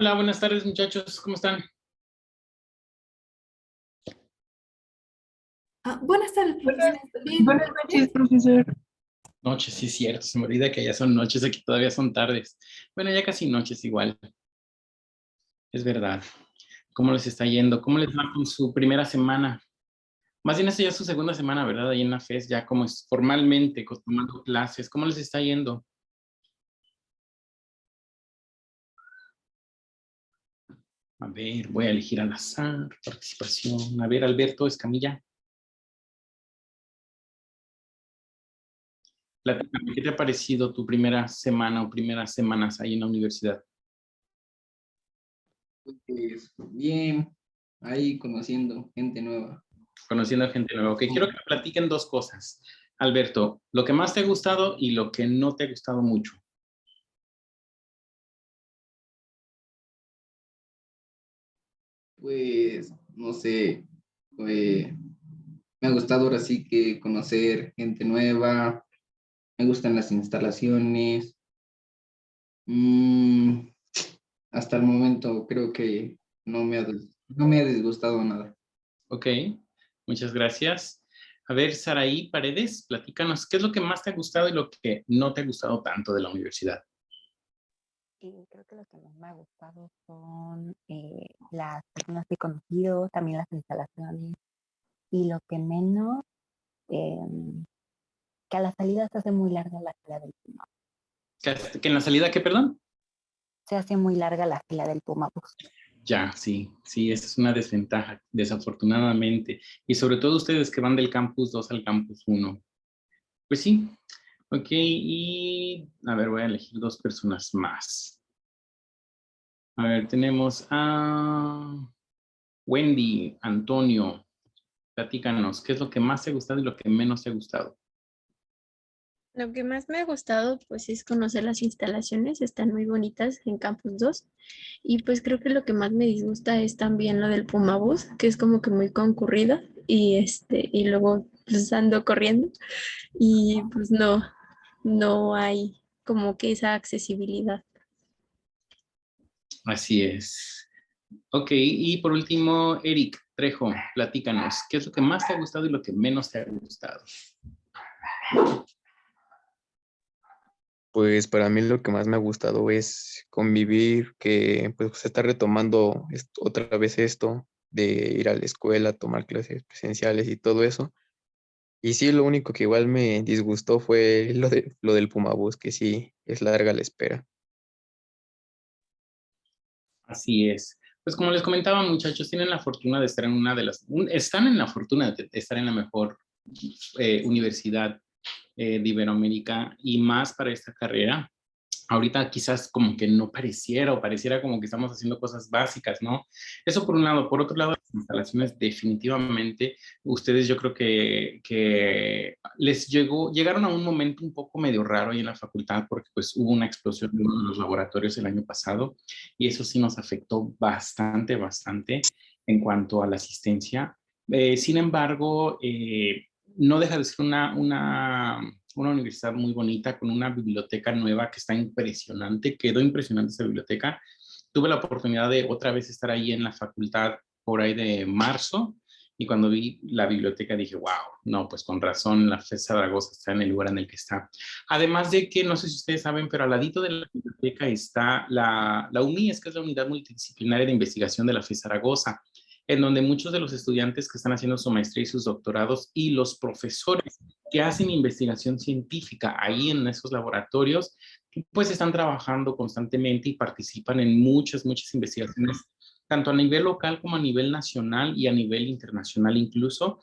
Hola, buenas tardes muchachos, ¿cómo están? Buenas tardes, Buenas, profesor. Bien, buenas noches, ¿usted? profesor. Noches, sí es cierto, se me olvida que ya son noches, aquí todavía son tardes. Bueno, ya casi noches igual, es verdad. ¿Cómo les está yendo? ¿Cómo les va con su primera semana? Más bien esta ya es su segunda semana, ¿verdad? Ahí en la FES, ya como es formalmente, tomando clases. ¿Cómo les está yendo? A ver, voy a elegir al azar, participación. A ver, Alberto Escamilla, platícame, ¿qué te ha parecido tu primera semana o primeras semanas ahí en la universidad? Pues, bien, ahí conociendo gente nueva. Conociendo a gente nueva. Ok, quiero que me platiquen dos cosas. Alberto, lo que más te ha gustado y lo que no te ha gustado mucho. Pues, no sé, pues, me ha gustado ahora sí que conocer gente nueva, me gustan las instalaciones. Mm, Hasta el momento creo que no me ha disgustado nada. Ok, muchas gracias. A ver, Saraí Paredes, platícanos, ¿qué es lo que más te ha gustado y lo que no te ha gustado tanto de la universidad? Y creo que lo que más me ha gustado son las personas que he conocido, también las instalaciones. Y lo que menos, eh, que a la salida se hace muy larga la fila del Puma. ¿Que en la salida qué, perdón? Se hace muy larga la fila del Puma Bus. Ya, sí, sí, esa es una desventaja, desafortunadamente. Y sobre todo ustedes que van del campus 2 al campus uno. Pues sí, ok, y a ver, voy a elegir dos personas más. A ver, tenemos a Wendy, Antonio, platícanos, ¿qué es lo que más te ha gustado y lo que menos te ha gustado? Lo que más me ha gustado pues es conocer las instalaciones, están muy bonitas en Campus 2 y pues creo que lo que más me disgusta es también lo del Puma Bus, que es como que muy concurrido y luego pues ando corriendo y pues no hay como que esa accesibilidad. Así es. Ok, y por último, Eric Trejo, platícanos, ¿qué es lo que más te ha gustado y lo que menos te ha gustado? Pues para mí lo que más me ha gustado es convivir, que pues se está retomando otra vez esto de ir a la escuela, tomar clases presenciales y todo eso. Y sí, lo único que igual me disgustó fue lo del Pumabús, que sí es larga la espera. Así es. Pues como les comentaba, muchachos, tienen la fortuna de estar en una de las, están en la fortuna de estar en la mejor universidad de Iberoamérica y más para esta carrera. Ahorita quizás como que no pareciera o pareciera como que estamos haciendo cosas básicas, ¿no? Eso por un lado. Por otro lado, las instalaciones definitivamente, ustedes yo creo que llegaron a un momento un poco medio raro ahí en la facultad porque pues hubo una explosión en uno de los laboratorios el año pasado y eso sí nos afectó bastante, bastante en cuanto a la asistencia. Sin embargo, no deja de ser una universidad muy bonita con una biblioteca nueva que está impresionante, quedó impresionante esa biblioteca. Tuve la oportunidad de otra vez estar ahí en la facultad por ahí de marzo y cuando vi la biblioteca dije, wow, no, pues con razón la FES Zaragoza está en el lugar en el que está. Además de que, no sé si ustedes saben, pero al ladito de la biblioteca está la UMIES, que es la Unidad Multidisciplinaria de Investigación de la FES Zaragoza, en donde muchos de los estudiantes que están haciendo su maestría y sus doctorados y los profesores que hacen investigación científica ahí en esos laboratorios, pues están trabajando constantemente y participan en muchas, muchas investigaciones, tanto a nivel local como a nivel nacional y a nivel internacional incluso.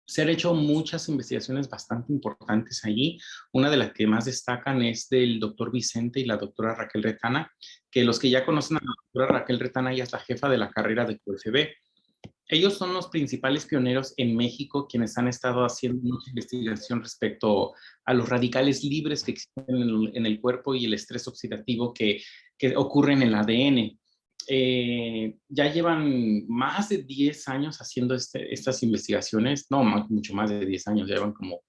Se han hecho muchas investigaciones bastante importantes allí. Una de las que más destacan es del doctor Vicente y la doctora Raquel Retana, que los que ya conocen a la doctora Raquel Retana, ella es la jefa de la carrera de QFB. Ellos son los principales pioneros en México, quienes han estado haciendo mucha investigación respecto a los radicales libres que existen en el cuerpo y el estrés oxidativo que ocurre en el ADN. Ya llevan más de 10 años haciendo estas investigaciones, no, mucho más de 10 años, ya llevan como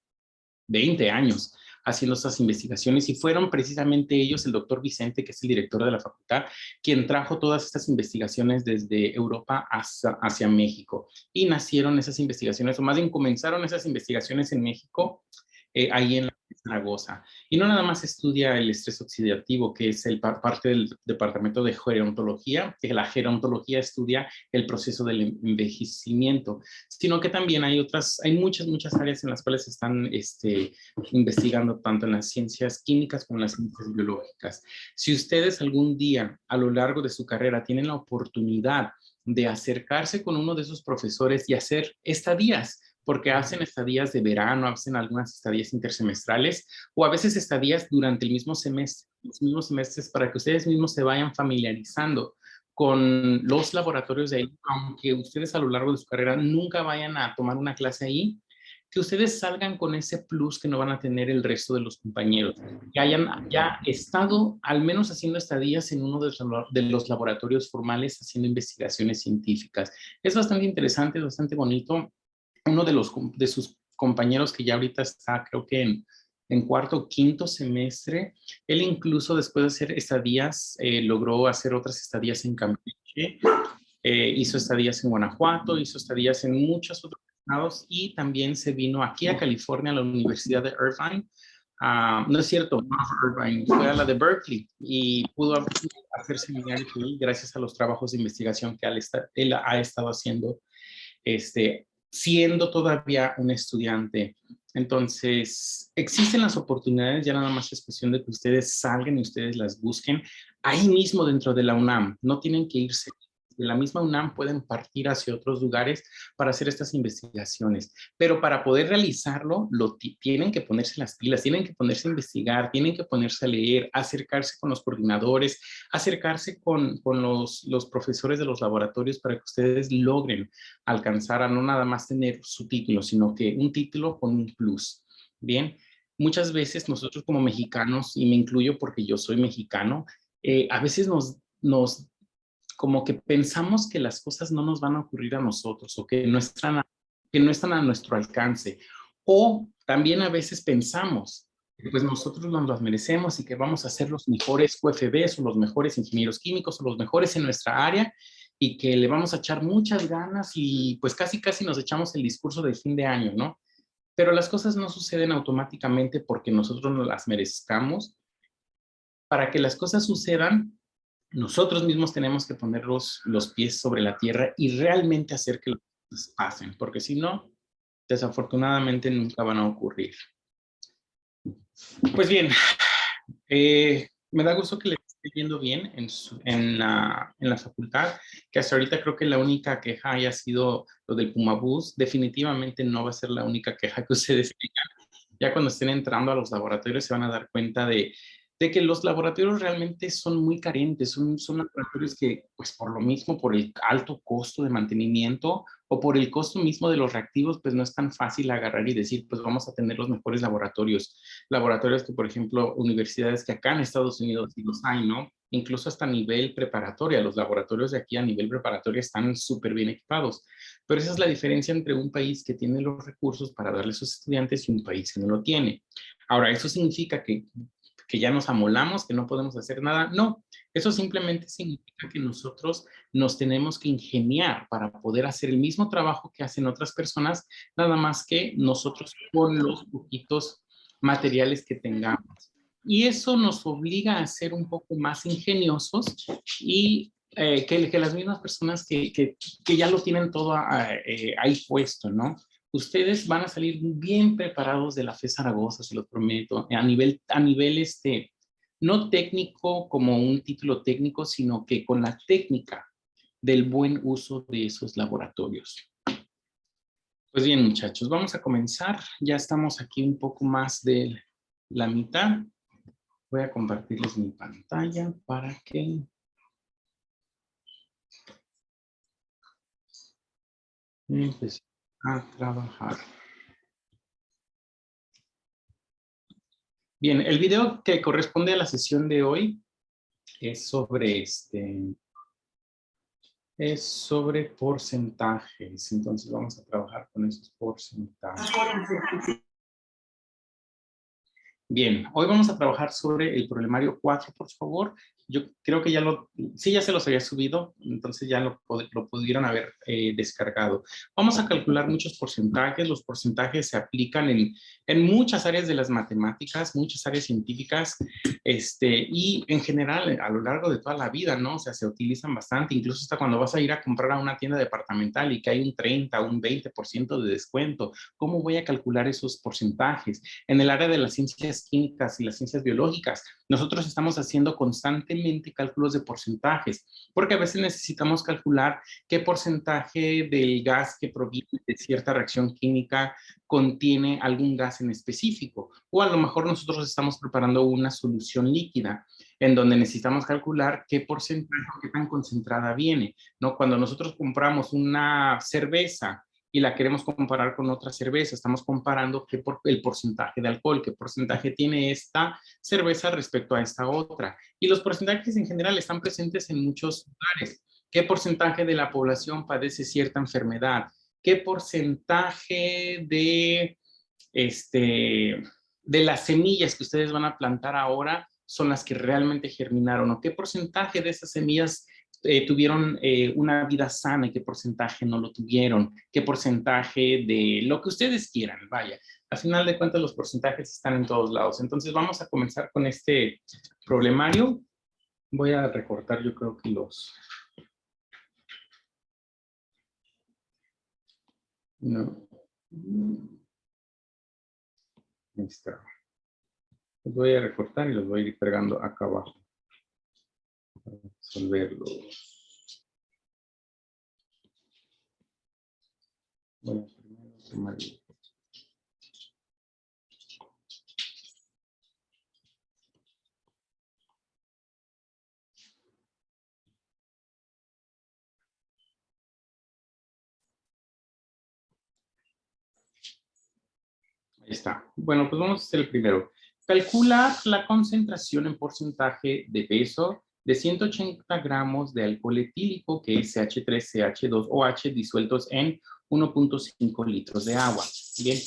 20 años haciendo estas investigaciones y fueron precisamente ellos, el doctor Vicente, que es el director de la facultad, quien trajo todas estas investigaciones desde Europa hacia México. Y nacieron esas investigaciones, o más bien comenzaron esas investigaciones en México, ahí en Zaragoza. Y no nada más estudia el estrés oxidativo, que es parte del departamento de gerontología, que la gerontología estudia el proceso del envejecimiento, sino que también hay muchas áreas en las cuales se están investigando tanto en las ciencias químicas como en las ciencias biológicas. Si ustedes algún día a lo largo de su carrera tienen la oportunidad de acercarse con uno de esos profesores y hacer estadías, porque hacen estadías de verano, hacen algunas estadías intersemestrales o a veces estadías durante el mismo semestre, los mismos semestres, para que ustedes mismos se vayan familiarizando con los laboratorios de ahí, aunque ustedes a lo largo de su carrera nunca vayan a tomar una clase ahí, que ustedes salgan con ese plus que no van a tener el resto de los compañeros, que hayan ya estado al menos haciendo estadías en uno de los laboratorios formales haciendo investigaciones científicas. Es bastante interesante, es bastante bonito. Uno de sus compañeros que ya ahorita está, creo que en cuarto o quinto semestre, él incluso después de hacer estadías, logró hacer otras estadías en Campeche, hizo estadías en Guanajuato, hizo estadías en muchos otros estados y también se vino aquí a California, a la Universidad de Irvine. No es cierto, no Irvine, fue a la de Berkeley y pudo hacer seminarios ahí gracias a los trabajos de investigación que él ha estado haciendo siendo todavía un estudiante. Entonces, existen las oportunidades, ya nada más es cuestión de que ustedes salgan y ustedes las busquen ahí mismo dentro de la UNAM. No tienen que irse. De la misma UNAM pueden partir hacia otros lugares para hacer estas investigaciones, pero para poder realizarlo tienen que ponerse las pilas, tienen que ponerse a investigar, tienen que ponerse a leer, acercarse con los coordinadores, acercarse con los profesores de los laboratorios para que ustedes logren alcanzar a no nada más tener su título, sino que un título con un plus. Bien, muchas veces nosotros como mexicanos, y me incluyo porque yo soy mexicano, a veces nos como que pensamos que las cosas no nos van a ocurrir a nosotros o que no están a nuestro alcance. O también a veces pensamos que pues nosotros nos las merecemos y que vamos a ser los mejores UFBs o los mejores ingenieros químicos o los mejores en nuestra área y que le vamos a echar muchas ganas y pues casi nos echamos el discurso de fin de año, ¿no? Pero las cosas no suceden automáticamente porque nosotros nos las merezcamos. Para que las cosas sucedan, nosotros mismos tenemos que poner los pies sobre la tierra y realmente hacer que las cosas pasen, porque si no, desafortunadamente nunca van a ocurrir. Pues bien, me da gusto que les esté yendo bien en la facultad, que hasta ahorita creo que la única queja haya sido lo del Pumabús. Definitivamente no va a ser la única queja que ustedes tengan. Ya cuando estén entrando a los laboratorios se van a dar cuenta de que los laboratorios realmente son muy carentes, son laboratorios que, pues por lo mismo, por el alto costo de mantenimiento o por el costo mismo de los reactivos, pues no es tan fácil agarrar y decir, pues vamos a tener los mejores laboratorios. Laboratorios que, por ejemplo, universidades que acá en Estados Unidos sí los hay, ¿no? Incluso hasta a nivel preparatoria, los laboratorios de aquí a nivel preparatoria están súper bien equipados. Pero esa es la diferencia entre un país que tiene los recursos para darle a sus estudiantes y un país que no lo tiene. Ahora, ¿eso significa que ya nos amolamos, que no podemos hacer nada? No, eso simplemente significa que nosotros nos tenemos que ingeniar para poder hacer el mismo trabajo que hacen otras personas, nada más que nosotros con los poquitos materiales que tengamos. Y eso nos obliga a ser un poco más ingeniosos y que las mismas personas que ya lo tienen todo ahí puesto, ¿no? Ustedes van a salir bien preparados de la FE Zaragoza, se lo prometo, a nivel no técnico como un título técnico, sino que con la técnica del buen uso de esos laboratorios. Pues bien, muchachos, vamos a comenzar. Ya estamos aquí un poco más de la mitad. Voy a compartirles mi pantalla para que empecemos a trabajar. Bien, el video que corresponde a la sesión de hoy es sobre porcentajes. Entonces vamos a trabajar con esos porcentajes. Bien, hoy vamos a trabajar sobre el problemario 4, por favor. Yo creo que ya se los había subido, entonces ya lo pudieron haber descargado. Vamos a calcular muchos porcentajes. Los porcentajes se aplican en muchas áreas de las matemáticas, muchas áreas científicas, y en general a lo largo de toda la vida, ¿no? O sea, se utilizan bastante, incluso hasta cuando vas a ir a comprar a una tienda departamental y que hay un 30 o un 20% de descuento. ¿Cómo voy a calcular esos porcentajes? En el área de las ciencias químicas y las ciencias biológicas, nosotros estamos haciendo constantemente cálculos de porcentajes, porque a veces necesitamos calcular qué porcentaje del gas que proviene de cierta reacción química contiene algún gas en específico, o a lo mejor nosotros estamos preparando una solución líquida en donde necesitamos calcular qué porcentaje, qué tan concentrada viene, ¿no? Cuando nosotros compramos una cerveza y la queremos comparar con otra cerveza, estamos comparando el porcentaje de alcohol, qué porcentaje tiene esta cerveza respecto a esta otra. Y los porcentajes en general están presentes en muchos lugares. ¿Qué porcentaje de la población padece cierta enfermedad? ¿Qué porcentaje de las semillas que ustedes van a plantar ahora son las que realmente germinaron? ¿O qué porcentaje de esas semillas tuvieron una vida sana y qué porcentaje no lo tuvieron? ¿Qué porcentaje de lo que ustedes quieran? Vaya, al final de cuentas los porcentajes están en todos lados. Entonces vamos a comenzar con este problemario. Voy a recortar, yo creo que no. Ahí está. Los voy a recortar y los voy a ir pegando acá abajo para resolverlos. Bueno, primero tomar. Ahí está. Bueno, pues vamos a hacer el primero. Calcula la concentración en porcentaje de peso de 180 gramos de alcohol etílico, que es CH3CH2OH, disueltos en 1.5 litros de agua. Bien.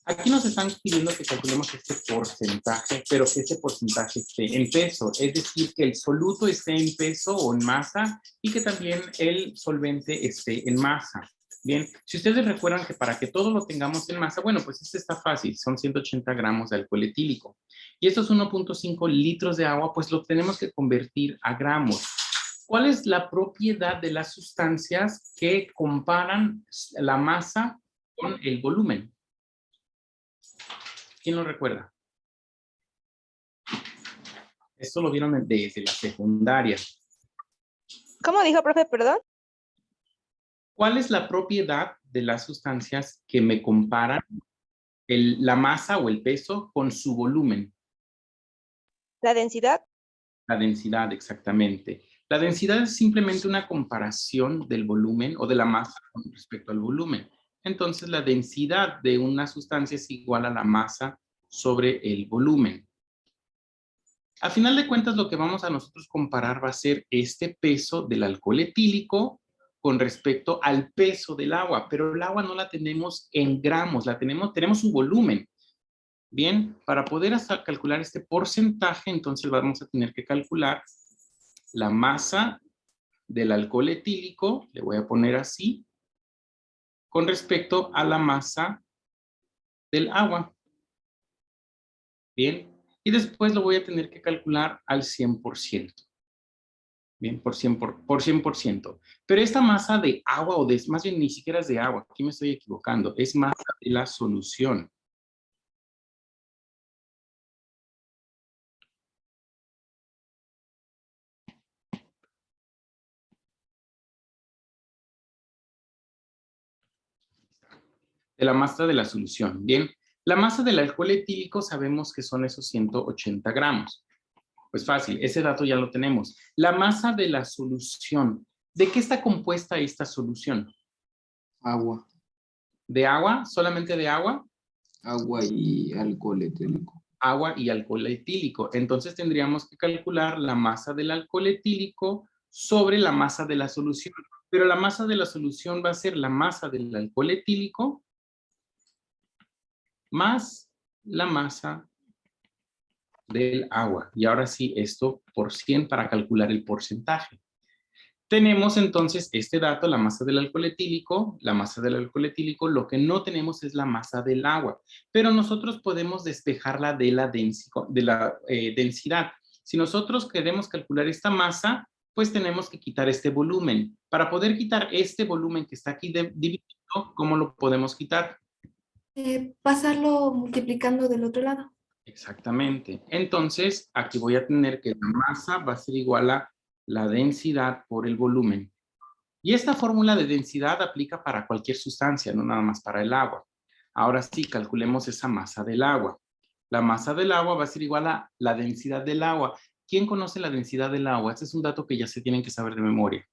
Aquí nos están pidiendo que calculemos este porcentaje, pero que ese porcentaje esté en peso, es decir, que el soluto esté en peso o en masa y que también el solvente esté en masa. Bien, si ustedes recuerdan que para que todo lo tengamos en masa, bueno, pues este está fácil, son 180 gramos de alcohol etílico. Y estos 1.5 litros de agua, pues lo tenemos que convertir a gramos. ¿Cuál es la propiedad de las sustancias que comparan la masa con el volumen? ¿Quién lo recuerda? Esto lo vieron desde la secundaria. ¿Cómo dijo, profe? Perdón. ¿Cuál es la propiedad de las sustancias que me comparan la masa o el peso con su volumen? ¿La densidad? La densidad, exactamente. La densidad es simplemente una comparación del volumen o de la masa con respecto al volumen. Entonces, la densidad de una sustancia es igual a la masa sobre el volumen. A final de cuentas, lo que vamos a nosotros comparar va a ser este peso del alcohol etílico con respecto al peso del agua, pero el agua no la tenemos en gramos, tenemos un volumen. Bien, para poder calcular este porcentaje, entonces vamos a tener que calcular la masa del alcohol etílico, le voy a poner así, con respecto a la masa del agua. Bien, y después lo voy a tener que calcular al 100%. Bien, por 100%. Pero esta masa de agua, más bien ni siquiera es de agua, aquí me estoy equivocando, es masa de la solución. De la masa de la solución. Bien, la masa del alcohol etílico sabemos que son esos 180 gramos. Pues fácil, ese dato ya lo tenemos. La masa de la solución. ¿De qué está compuesta esta solución? Agua. ¿De agua? ¿Solamente de agua? Agua y alcohol etílico. Agua y alcohol etílico. Entonces tendríamos que calcular la masa del alcohol etílico sobre la masa de la solución. Pero la masa de la solución va a ser la masa del alcohol etílico más la masa del agua. Y ahora sí, esto por 100 para calcular el porcentaje. Tenemos entonces este dato, la masa del alcohol etílico, lo que no tenemos es la masa del agua, pero nosotros podemos despejarla de la densidad. Si nosotros queremos calcular esta masa, pues tenemos que quitar este volumen. Para poder quitar este volumen que está aquí dividido, ¿cómo lo podemos quitar? Pasarlo multiplicando del otro lado. Exactamente. Entonces, aquí voy a tener que la masa va a ser igual a la densidad por el volumen. Y esta fórmula de densidad aplica para cualquier sustancia, no nada más para el agua. Ahora sí, calculemos esa masa del agua. La masa del agua va a ser igual a la densidad del agua. ¿Quién conoce la densidad del agua? Este es un dato que ya se tienen que saber de memoria.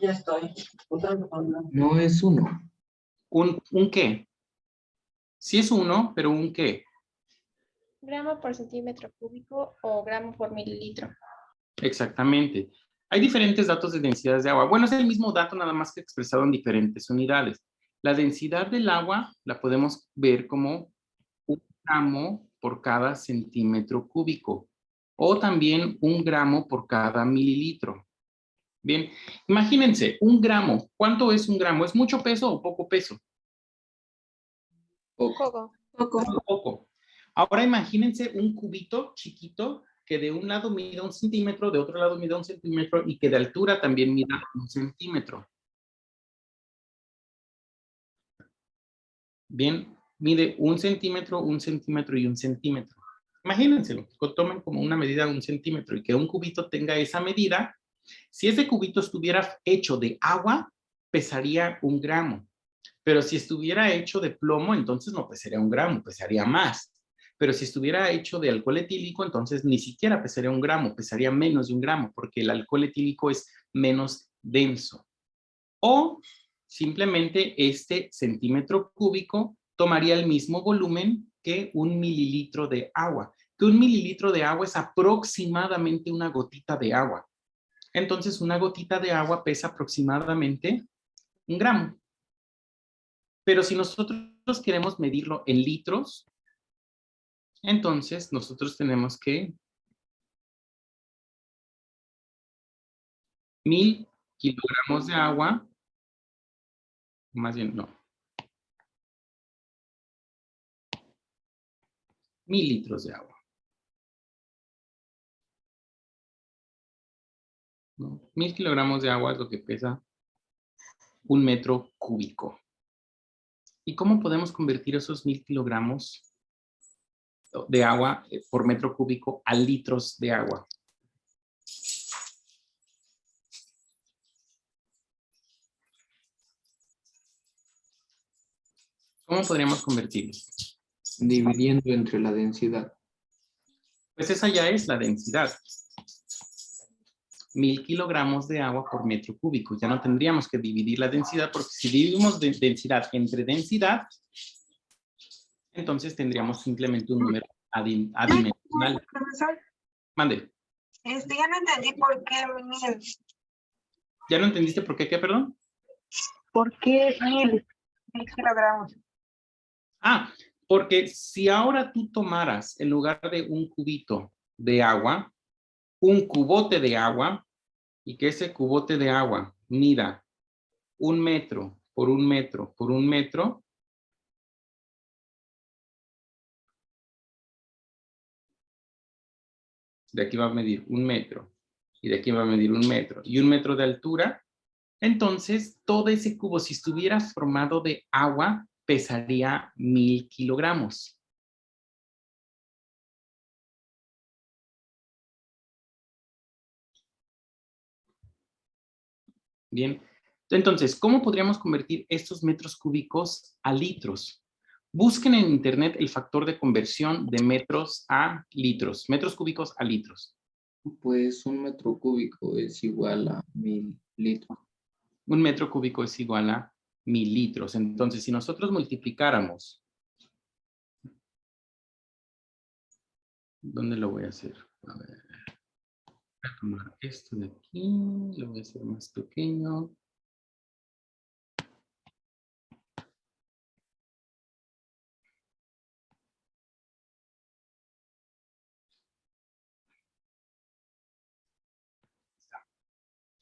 Ya estoy. No es 1. ¿Un qué? Sí es 1, pero ¿un qué? Gramo por centímetro cúbico o gramo por mililitro. Exactamente. Hay diferentes datos de densidades de agua. Bueno, es el mismo dato, nada más que expresado en diferentes unidades. La densidad del agua la podemos ver como 1 gramo por cada centímetro cúbico o también 1 gramo por cada mililitro. Bien, imagínense, 1 gramo. ¿Cuánto es 1 gramo? ¿Es mucho peso o poco peso? Poco. Poco. Ahora imagínense un cubito chiquito que de un lado mida 1 centímetro, de otro lado mida 1 centímetro y que de altura también mida 1 centímetro. Bien, mide 1 centímetro, 1 centímetro y 1 centímetro. Imagínenselo, tomen como una medida de 1 centímetro y que un cubito tenga esa medida. Si ese cubito estuviera hecho de agua, pesaría 1 gramo. Pero si estuviera hecho de plomo, entonces no pesaría 1 gramo, pesaría más. Pero si estuviera hecho de alcohol etílico, entonces ni siquiera pesaría 1 gramo, pesaría menos de 1 gramo, porque el alcohol etílico es menos denso. O simplemente este centímetro cúbico tomaría el mismo volumen que 1 mililitro de agua. Que 1 mililitro de agua es aproximadamente una gotita de agua. Entonces, una gotita de agua pesa aproximadamente 1 gramo. Pero si nosotros queremos medirlo en litros, entonces nosotros tenemos que 1000 kilogramos de agua, más bien no, 1000 litros de agua. ¿No? 1000 kilogramos de agua es lo que pesa 1 metro cúbico. ¿Y cómo podemos convertir esos 1000 kilogramos de agua por metro cúbico a litros de agua? ¿Cómo podríamos convertirlo? Dividiendo entre la densidad. Pues esa ya es la densidad. 1000 kilogramos de agua por metro cúbico. Ya no tendríamos que dividir la densidad, porque si dividimos densidad entre densidad, entonces tendríamos simplemente un número adimensional. Profesor, Mande. ya no entendí por qué 1000. ¿Ya no entendiste por qué? ¿Qué, perdón? ¿Por qué 1000 kilogramos? Ah, porque si ahora tú tomaras, en lugar de un cubito de agua, un cubote de agua, y que ese cubote de agua mida 1 metro por 1 metro por 1 metro, de aquí va a medir 1 metro, y de aquí va a medir 1 metro, y 1 metro de altura, entonces todo ese cubo, si estuviera formado de agua, pesaría 1000 kilogramos. Bien, entonces, ¿cómo podríamos convertir estos metros cúbicos a litros? Busquen en internet el factor de conversión de metros a litros, metros cúbicos a litros. Pues 1 metro cúbico es igual a 1000 litros. 1 metro cúbico es igual a 1000 litros. Entonces, si nosotros multiplicáramos, ¿dónde lo voy a hacer? A ver, voy a tomar esto de aquí, lo voy a hacer más pequeño.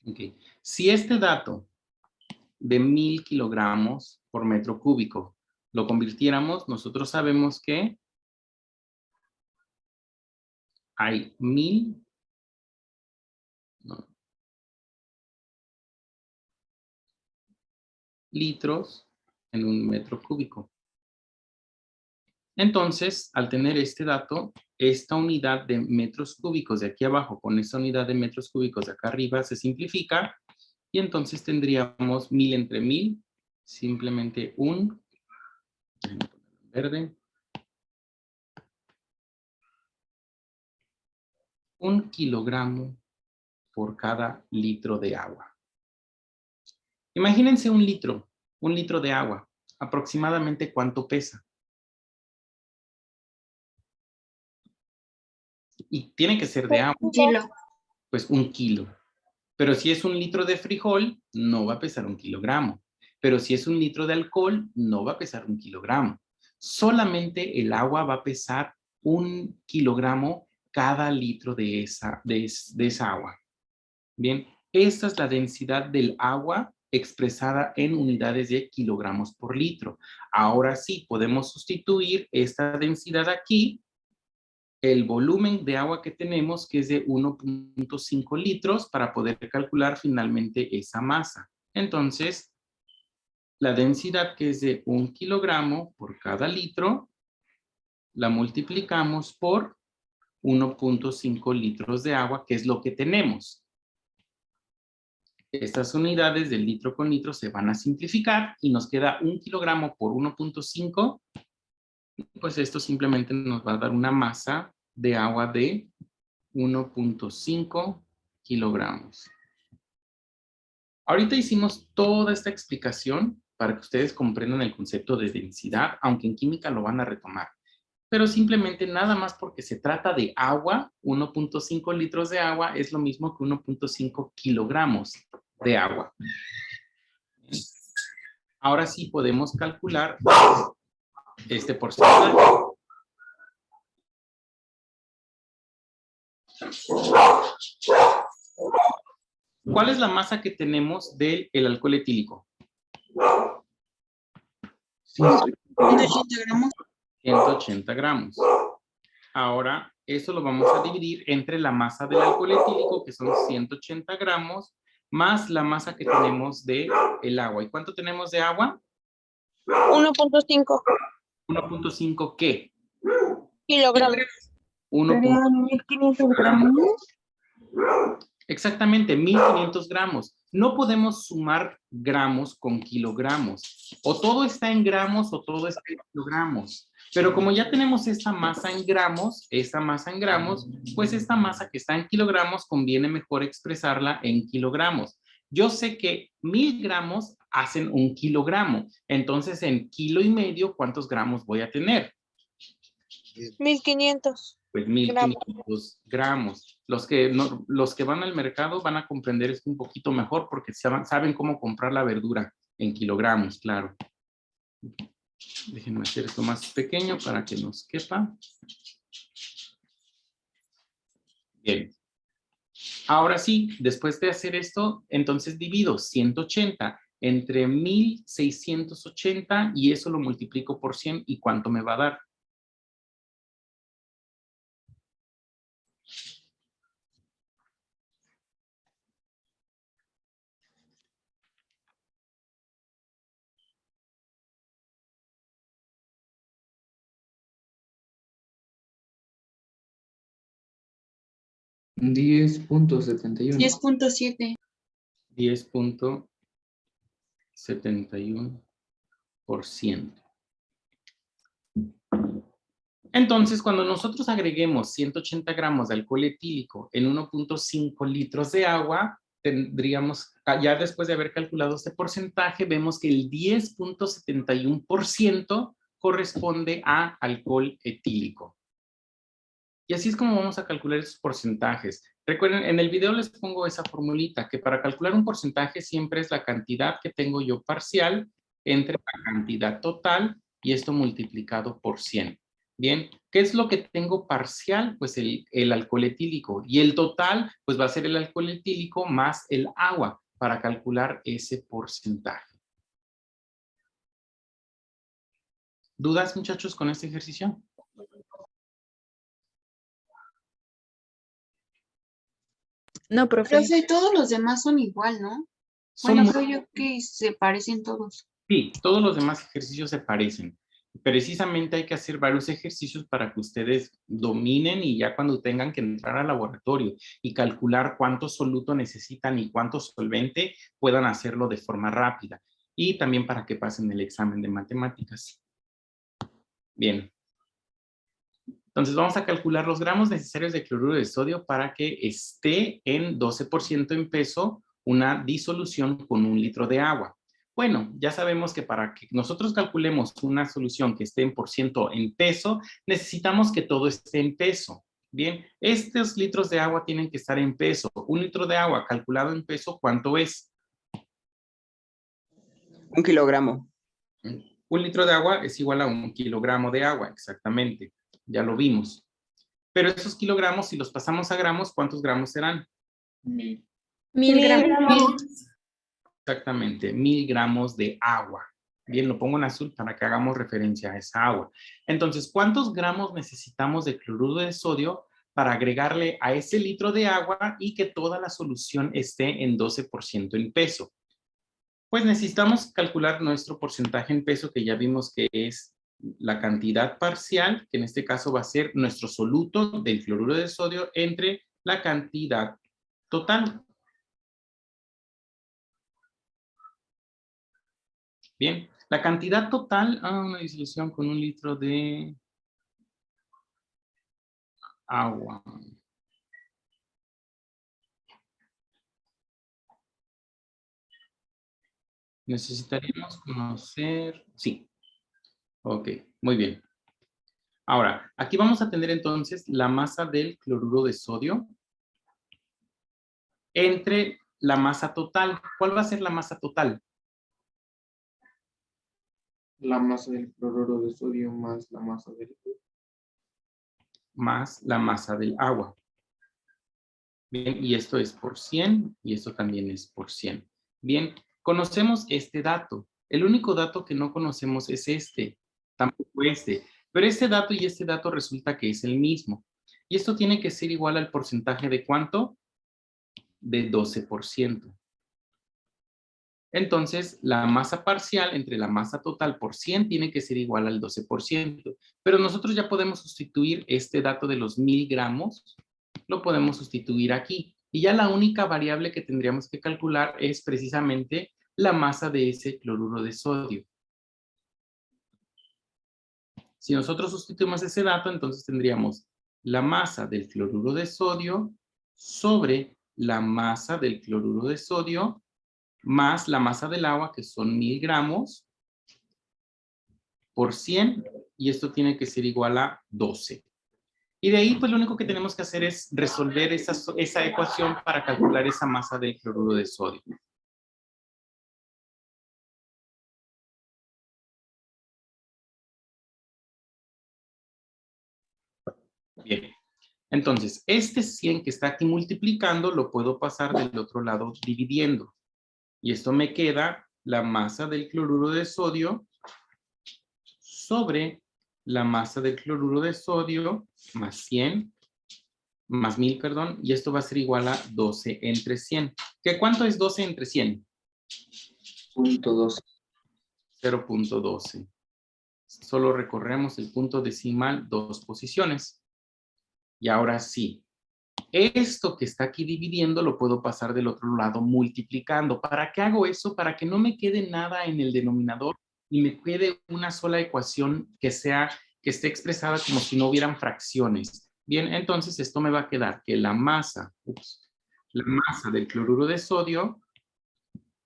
Ok. Si este dato de 1000 kilogramos por metro cúbico lo convirtiéramos, nosotros sabemos que hay 1000 litros en un metro cúbico. Entonces, al tener este dato, esta unidad de metros cúbicos de aquí abajo con esta unidad de metros cúbicos de acá arriba se simplifica y entonces tendríamos 1000 entre 1000, simplemente un verde, 1 kilogramo por cada litro de agua. Imagínense un litro de agua, aproximadamente ¿cuánto pesa? Y tiene que ser de agua. Un kilo. Pues 1 kilo. Pero si es 1 litro de frijol, no va a pesar 1 kilogramo. Pero si es 1 litro de alcohol, no va a pesar 1 kilogramo. Solamente el agua va a pesar 1 kilogramo cada litro de esa agua. Bien, esta es la densidad del agua expresada en unidades de kilogramos por litro. Ahora sí, podemos sustituir esta densidad aquí, el volumen de agua que tenemos, que es de 1.5 litros, para poder calcular finalmente esa masa. Entonces, la densidad, que es de 1 kilogramo por cada litro, la multiplicamos por 1.5 litros de agua, que es lo que tenemos. Estas unidades del litro con litro se van a simplificar y nos queda 1 kilogramo por 1.5. Pues esto simplemente nos va a dar una masa de agua de 1.5 kilogramos. Ahorita hicimos toda esta explicación para que ustedes comprendan el concepto de densidad, aunque en química lo van a retomar. Pero simplemente nada más porque se trata de agua, 1.5 litros de agua es lo mismo que 1.5 kilogramos de agua. Ahora sí podemos calcular este porcentaje. ¿Cuál es la masa que tenemos del alcohol etílico? 180 gramos. 180 gramos. Ahora, eso lo vamos a dividir entre la masa del alcohol etílico, que son 180 gramos, más la masa que tenemos del agua. ¿Y cuánto tenemos de agua? 1.5 1.5 ¿qué? kilogramos. 1500 gramos. Exactamente, 1500 gramos. No podemos sumar gramos con kilogramos. O todo está en gramos o todo está en kilogramos. Pero como ya tenemos esta masa en gramos, pues esta masa que está en kilogramos conviene mejor expresarla en kilogramos. Yo sé que 1000 gramos hacen 1 kilogramo. Entonces, en kilo y medio, ¿cuántos gramos voy a tener? 1500. Pues 1500 gramos. Los que van al mercado van a comprender esto un poquito mejor porque saben cómo comprar la verdura en kilogramos, claro. Déjenme hacer esto más pequeño para que nos quepa. Bien. Ahora sí, después de hacer esto, entonces divido 180 entre 1680 y eso lo multiplico por 100. ¿Y cuánto me va a dar? $10.71. 10.7. 10.71%. Entonces, cuando nosotros agreguemos 180 gramos de alcohol etílico en 1.5 litros de agua, tendríamos, ya después de haber calculado este porcentaje, vemos que el 10.71% corresponde a alcohol etílico. Y así es como vamos a calcular esos porcentajes. Recuerden, en el video les pongo esa formulita, que para calcular un porcentaje siempre es la cantidad que tengo yo parcial entre la cantidad total y esto multiplicado por 100. Bien, ¿qué es lo que tengo parcial? Pues el alcohol etílico. Y el total, pues va a ser el alcohol etílico más el agua para calcular ese porcentaje. ¿Dudas, muchachos, con este ejercicio? No, profe. Profe, todos los demás son igual, ¿no? Son Bueno, muy- creo yo que se parecen todos. Sí, todos los demás ejercicios se parecen. Precisamente hay que hacer varios ejercicios para que ustedes dominen y ya cuando tengan que entrar al laboratorio y calcular cuánto soluto necesitan y cuánto solvente, puedan hacerlo de forma rápida. Y también para que pasen el examen de matemáticas. Bien. Entonces vamos a calcular los gramos necesarios de cloruro de sodio para que esté en 12% en peso una disolución con 1 litro de agua. Bueno, ya sabemos que para que nosotros calculemos una solución que esté en % en peso, necesitamos que todo esté en peso. Bien, estos litros de agua tienen que estar en peso. 1 litro de agua calculado en peso, ¿cuánto es? 1 kilogramo. 1 litro de agua es igual a 1 kilogramo de agua, exactamente. Ya lo vimos. Pero esos kilogramos, si los pasamos a gramos, ¿cuántos gramos serán? 1000 gramos. Exactamente, 1000 gramos de agua. Bien, lo pongo en azul para que hagamos referencia a esa agua. Entonces, ¿cuántos gramos necesitamos de cloruro de sodio para agregarle a ese litro de agua y que toda la solución esté en 12% en peso? Pues necesitamos calcular nuestro porcentaje en peso, que ya vimos que es la cantidad parcial, que en este caso va a ser nuestro soluto del cloruro de sodio entre la cantidad total. Bien, la cantidad total, una disolución con 1 litro de agua. Necesitaríamos conocer, sí, ok, muy bien. Ahora, aquí vamos a tener entonces la masa del cloruro de sodio entre la masa total. ¿Cuál va a ser la masa total? La masa del cloruro de sodio más la masa del Más la masa del agua. Bien, y esto es por 100 y esto también es por 100. Bien, conocemos este dato. El único dato que no conocemos es este, tampoco este. Pero este dato y este dato resulta que es el mismo. Y esto tiene que ser igual al porcentaje de ¿cuánto? De 12%. Entonces, la masa parcial entre la masa total por 100 tiene que ser igual al 12%. Pero nosotros ya podemos sustituir este dato de los 1000 gramos, lo podemos sustituir aquí. Y ya la única variable que tendríamos que calcular es precisamente la masa de ese cloruro de sodio. Si nosotros sustituimos ese dato, entonces tendríamos la masa del cloruro de sodio sobre la masa del cloruro de sodio más la masa del agua, que son 1000 gramos, por 100, y esto tiene que ser igual a 12. Y de ahí, pues lo único que tenemos que hacer es resolver esa ecuación para calcular esa masa del cloruro de sodio. Bien. Entonces, este 100 que está aquí multiplicando, lo puedo pasar del otro lado dividiendo. Y esto me queda la masa del cloruro de sodio sobre la masa del cloruro de sodio más 100, más 1000, perdón, y esto va a ser igual a 12 entre 100. ¿Qué cuánto es 12 entre 100? 0.12. 0.12. Solo recorremos el punto decimal 2 posiciones. Y ahora sí, esto que está aquí dividiendo lo puedo pasar del otro lado multiplicando. ¿Para qué hago eso? Para que no me quede nada en el denominador y me quede una sola ecuación que esté expresada como si no hubieran fracciones. Bien, entonces esto me va a quedar que la masa del cloruro de sodio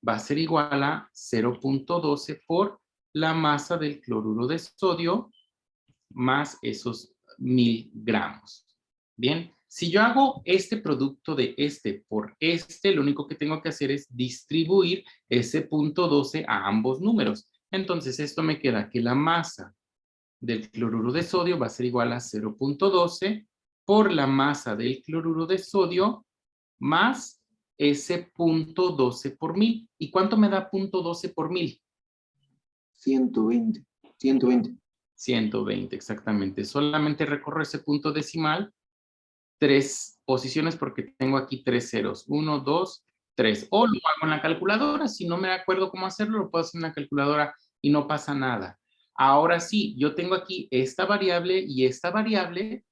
va a ser igual a 0.12 por la masa del cloruro de sodio más esos 1000 gramos. Bien, si yo hago este producto de este por este, lo único que tengo que hacer es distribuir ese 0.12 a ambos números. Entonces esto me queda que la masa del cloruro de sodio va a ser igual a 0.12 por la masa del cloruro de sodio más ese 0.12 por mil. ¿Y cuánto me da 0.12 por mil? 120. 120. 120, exactamente. Solamente recorro ese punto decimal 3 posiciones porque tengo aquí 3 ceros. 1, 2, 3. O lo hago en la calculadora. Si no me acuerdo cómo hacerlo, lo puedo hacer en la calculadora y no pasa nada. Ahora sí, yo tengo aquí esta variable y esta variable.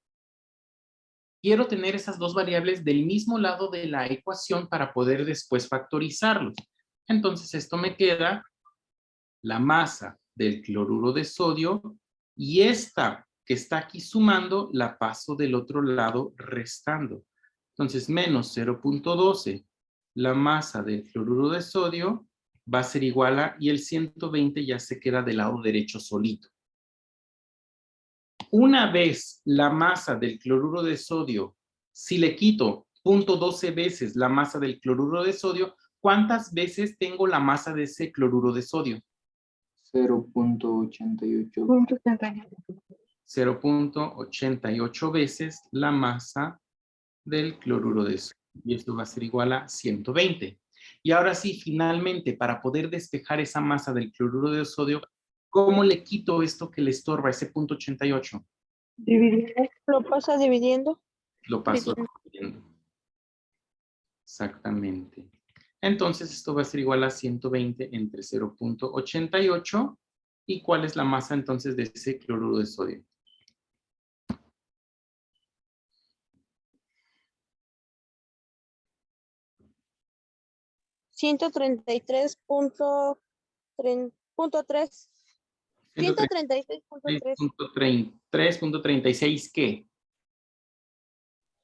Quiero tener esas dos variables del mismo lado de la ecuación para poder después factorizarlos. Entonces, esto me queda la masa del cloruro de sodio y esta que está aquí sumando la paso del otro lado restando. Entonces, menos 0.12, la masa del cloruro de sodio va a ser igual a, y el 120 ya se queda del lado derecho solito. Una vez la masa del cloruro de sodio, si le quito 0.12 veces la masa del cloruro de sodio, ¿cuántas veces tengo la masa de ese cloruro de sodio? 0.88. 0.88 veces la masa del cloruro de sodio. Y esto va a ser igual a 120. Y ahora sí, finalmente, para poder despejar esa masa del cloruro de sodio, ¿cómo le quito esto que le estorba, ese 0.88? Lo pasa dividiendo. Lo paso dividiendo. Exactamente. Entonces, esto va a ser igual a 120 entre 0.88. ¿Y cuál es la masa entonces de ese cloruro de sodio? $133.3. 136.3. 3.36, ¿qué?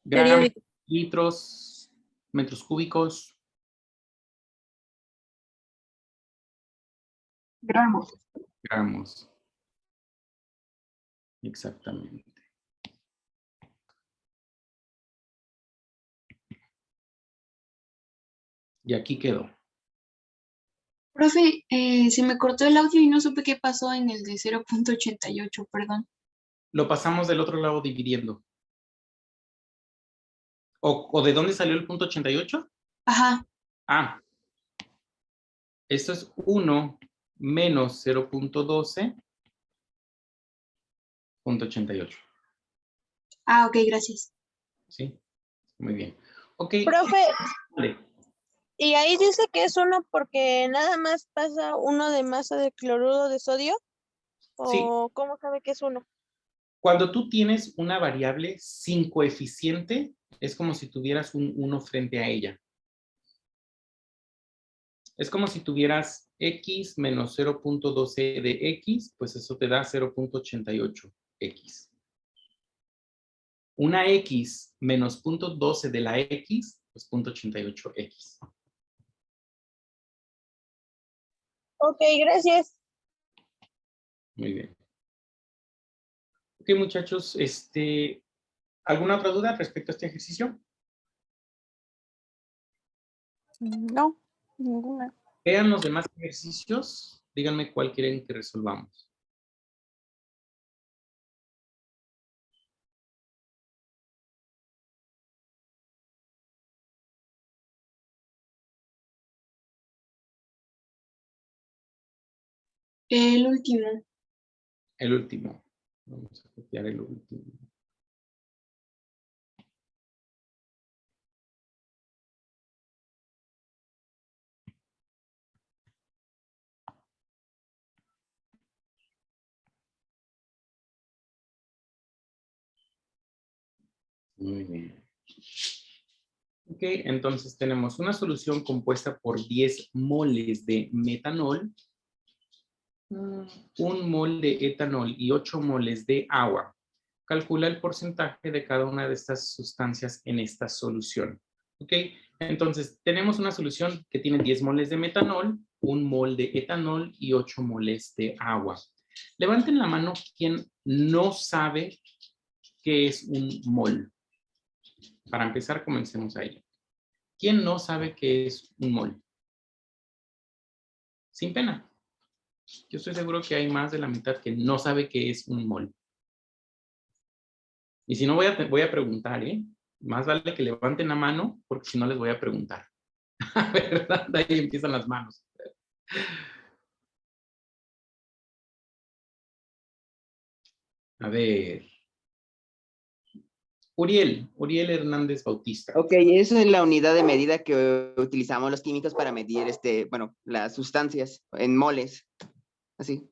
Gramos, Periódico. litros, metros cúbicos. Gramos. Gramos. Exactamente. Y aquí quedó. Profe, se me cortó el audio y no supe qué pasó en el de 0.88, perdón. Lo pasamos del otro lado dividiendo. ¿O de dónde salió el punto 88? Ajá. Ah. Esto es 1 menos 0.12 punto 88. Ah, ok, gracias. ¿Sí? Muy bien. Ok. Profe, Vale. y ahí dice que es 1 porque nada más pasa 1 de masa de cloruro de sodio. Sí. ¿O cómo sabe que es 1? Cuando tú tienes una variable sin coeficiente, es como si tuvieras un 1 frente a ella. Es como si tuvieras x menos 0.12 de x, pues eso te da 0.88x. Una x menos 0.12 de la x, pues 0.88x. Ok, gracias. Muy bien. Ok, muchachos, ¿alguna otra duda respecto a este ejercicio? No, ninguna. Vean los demás ejercicios. Díganme cuál quieren que resolvamos. El último. El último. Vamos a copiar el último. Muy bien. Ok, entonces tenemos una solución compuesta por 10 moles de metanol, 1 mol de etanol y 8 moles de agua. Calcula el porcentaje de cada una de estas sustancias en esta solución. Ok, entonces tenemos una solución que tiene 10 moles de metanol, 1 mol de etanol y 8 moles de agua. Levanten la mano quien no sabe qué es un mol. Para empezar, comencemos ahí. ¿Quién no sabe qué es un mol? Sin pena. Yo estoy seguro que hay más de la mitad que no sabe qué es un mol. Y si no, voy a preguntar, ¿eh? Más vale que levanten la mano, porque si no les voy a preguntar. ¿Verdad? De ahí empiezan las manos. A ver. Uriel Hernández Bautista. Ok, eso es la unidad de medida que utilizamos los químicos para medir bueno, las sustancias en moles. Así.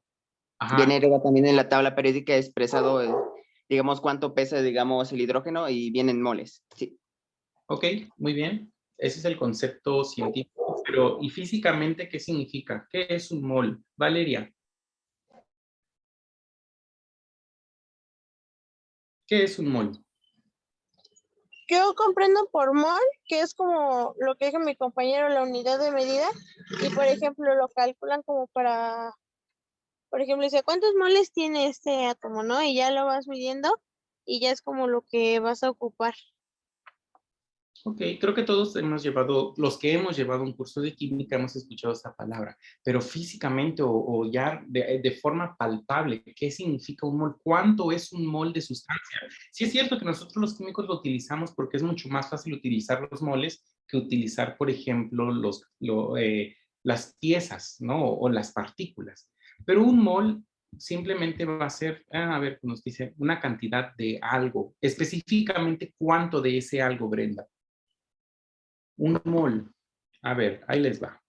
Ajá. Viene también en la tabla periódica expresado, digamos, cuánto pesa, digamos, el hidrógeno y viene en moles. Sí. Ok, muy bien. Ese es el concepto científico. Pero, ¿y físicamente qué significa? ¿Qué es un mol? Valeria. ¿Qué es un mol? Yo comprendo por mol, que es como lo que dijo mi compañero, la unidad de medida, y por ejemplo lo calculan como para, por ejemplo, dice, ¿cuántos moles tiene este átomo, no? Y ya lo vas midiendo y ya es como lo que vas a ocupar. Ok, creo que todos los que hemos llevado un curso de química hemos escuchado esta palabra, pero físicamente o ya de forma palpable, ¿qué significa un mol? ¿Cuánto es un mol de sustancia? Sí es cierto que nosotros los químicos lo utilizamos porque es mucho más fácil utilizar los moles que utilizar, por ejemplo, las piezas, ¿no? O las partículas. Pero un mol simplemente va a ser, a ver, nos dice, una cantidad de algo. Específicamente, ¿cuánto de ese algo, Brenda? Un mol. A ver, ahí les va.